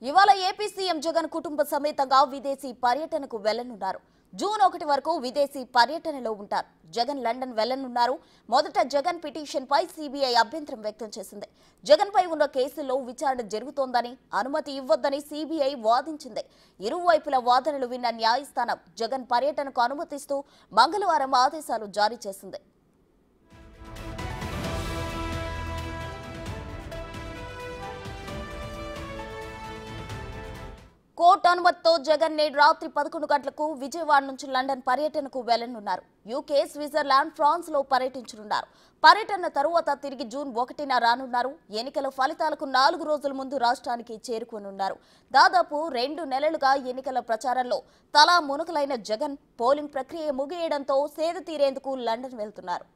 ఇవాళ AP CM Jagan కుటుంబ సమేతంగా విదేశీ పర్యటనకు వెళ్లనున్నారు. జూన్ 1 వరకు విదేశీ పర్యటనలో ఉంటారు. జగన్ లండన్ వెళ్లనున్నారు. మొదట జగన్ పిటిషన్ పై సీబీఐ అభ్యంతరం వ్యక్తం చేసింది. జగన్ పై ఉన్న కేసుల్లో విచారణ జరుగుతోందని, అనుమతి ఇవ్వొద్దని సీబీఐ వాదించింది. ఇరువైపుల వాదనలు విన్న న్యాయస్థానం జగన్ పర్యటనకు అనుమతిస్తూ మంగళవారం ఆదేశాలు జారీ చేసింది. కోర్టు అనుమతితో జగన్ నేడు రాత్రి 11 గంటలకు విజయవాడ నుంచి లండన్ పర్యటనకు వెళ్లనున్నారు. యూకే, స్విట్జర్లాండ్, ఫ్రాన్స్ లో పర్యటించనున్నారు. పర్యటన తరువాత తిరిగి జూన్ 1న రానున్నారు. ఎన్నికల ఫలితాలకు 4 రోజుల ముందు రాష్ట్రానికి చేరుకోనున్నారు. దాదాపు 2 నెలలుగా ఎన్నికల ప్రచారంలో తలా మునకలైన జగన్ పోలింగ్ ప్రక్రియ ముగియడంతో సేద తీరేందుకు లండన్ వెళ్తున్నారు.